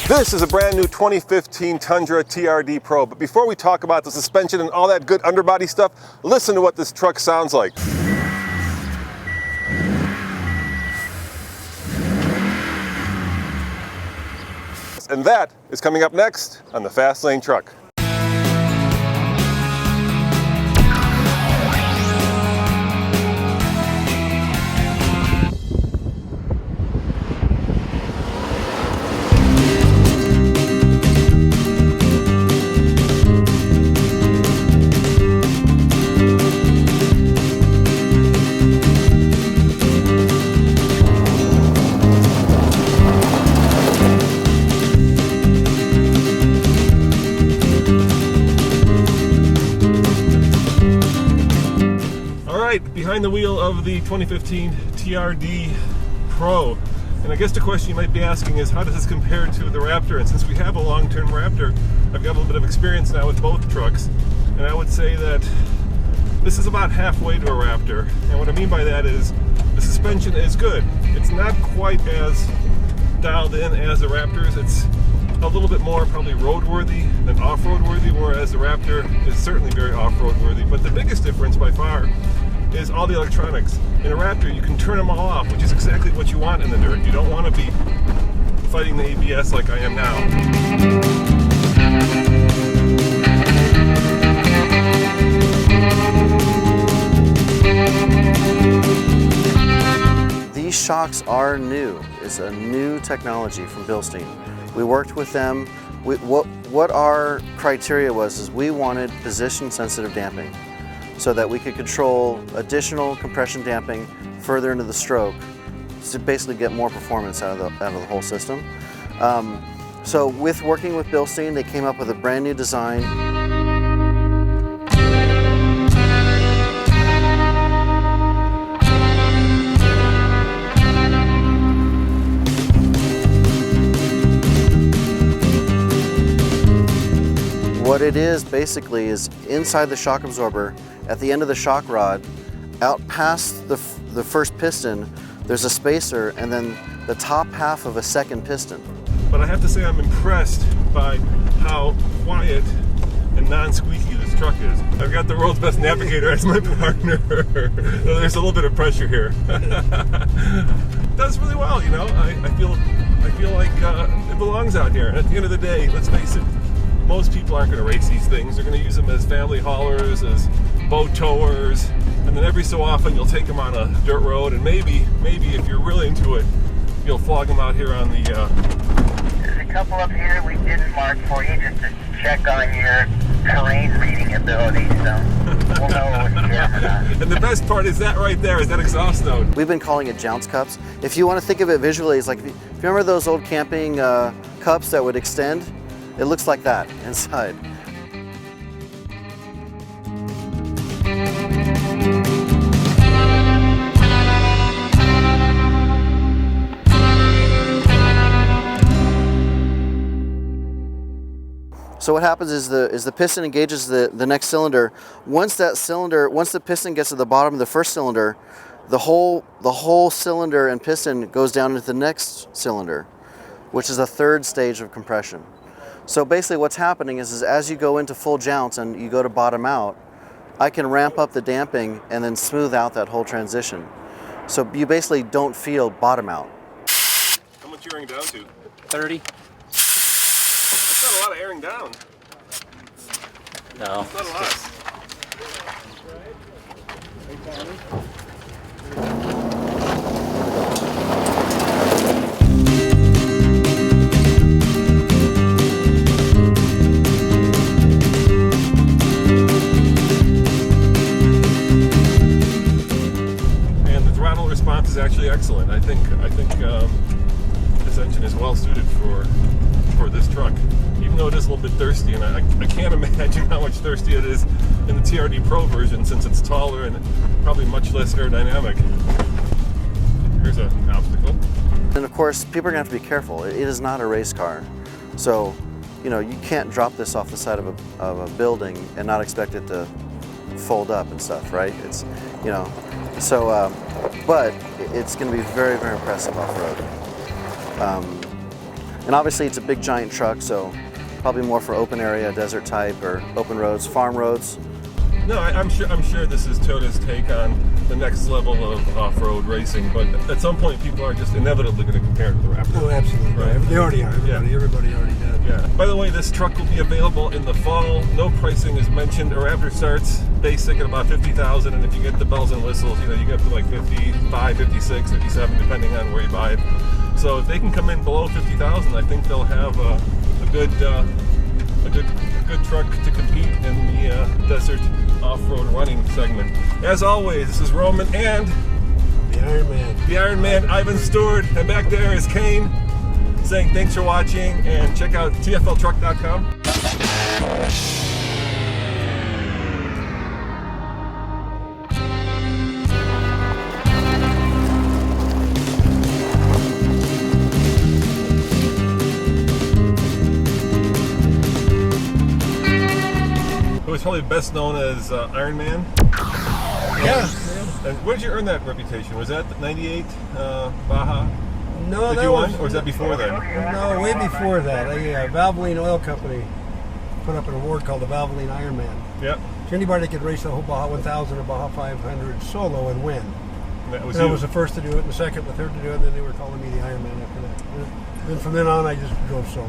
This is a brand new 2015 Tundra TRD Pro, but before we talk about the suspension and all that good underbody stuff, listen to what this truck sounds like. And that is coming up next on the Fast Lane Truck. Behind the wheel of the 2015 TRD Pro. And I guess the question you might be asking is, how does this compare to the Raptor? And since we have a long-term Raptor, I've got a little bit of experience now with both trucks. And I would say that this is about halfway to a Raptor. And what I mean by that is the suspension is good. It's not quite as dialed in as the Raptors. It's a little bit more probably roadworthy than off-road worthy, whereas the Raptor is certainly very off-road worthy. But the biggest difference by far is all the electronics. In a Raptor, you can turn them all off, which is exactly what you want in the dirt. You don't want to be fighting the ABS like I am now. These shocks are new. It's a new technology from Bilstein. We worked with them. What our criteria was is we wanted position-sensitive damping, so that we could control additional compression damping further into the stroke to basically get more performance out of the whole system. So with working with Bilstein, they came up with a brand new design. What it is basically is inside the shock absorber, at the end of the shock rod, out past the first piston, there's a spacer and then the top half of a second piston. But I have to say I'm impressed by how quiet and non-squeaky this truck is. I've got the world's best navigator as my partner. There's a little bit of pressure here. Does really well, you know. I feel like it belongs out here. And at the end of the day, let's face it, most people aren't going to race these things. They're going to use them as family haulers, as boat towers, and then every so often you'll take them on a dirt road, and maybe if you're really into it, you'll flog them out here on the... There's a couple up here we didn't mark for you just to check on your terrain reading ability, so we'll know if you have or not. And the best part is that right there, is that exhaust node. We've been calling it jounce cups. If you want to think of it visually, it's like, if you remember those old camping cups that would extend? It looks like that inside. So what happens is the piston engages the next cylinder. Once the piston gets to the bottom of the first cylinder, the whole cylinder and piston goes down into the next cylinder, which is a third stage of compression. So basically what's happening is as you go into full jounce and you go to bottom out, I can ramp up the damping and then smooth out that whole transition. So you basically don't feel bottom out. How much airing down to? 30. That's not a lot of airing down. No. That's not a lot. Response is actually excellent. I think this engine is well suited for this truck, even though it is a little bit thirsty, and I can't imagine how much thirstier it is in the TRD Pro version, since it's taller and probably much less aerodynamic. Here's an obstacle. And of course, people are going to have to be careful. It is not a race car, so you know you can't drop this off the side of a building and not expect it to fold up and stuff, right? It's, you know, so but it's going to be very, very impressive off-road. And obviously it's a big giant truck, so probably more for open area, desert type, or open roads, farm roads. No, I'm sure this is Toyota's take on the next level of off-road racing, but at some point people are just inevitably going to compare it to the Raptor. Oh, absolutely. Right. They already are. Everybody already does. Yeah. By the way, this truck will be available in the fall. No pricing is mentioned. A Raptor starts basic at about $50,000, and if you get the bells and whistles, you get up to like 55, 56, 57, depending on where you buy it. So if they can come in below 50,000, I think they'll have a good truck to compete in the desert off-road running segment. As always, this is Roman and The Iron Man. the Iron Man, Ivan Stewart, and back there is Kane, saying thanks for watching, and check out tfltruck.com. Who is probably best known as Iron Man. Yeah. And where did you earn that reputation? Was that the 98 Baja? No, Did that you was win, or was that before that? No, way before that. A Valvoline Oil Company put up an award called the Valvoline Iron Man. Yep. To anybody that could race the whole Baja 1000 or Baja 500 solo and win. That was And I you. was the first to do it, and the second, the third to do it, and then they were calling me the Iron Man after that. And from then on, I just drove solo.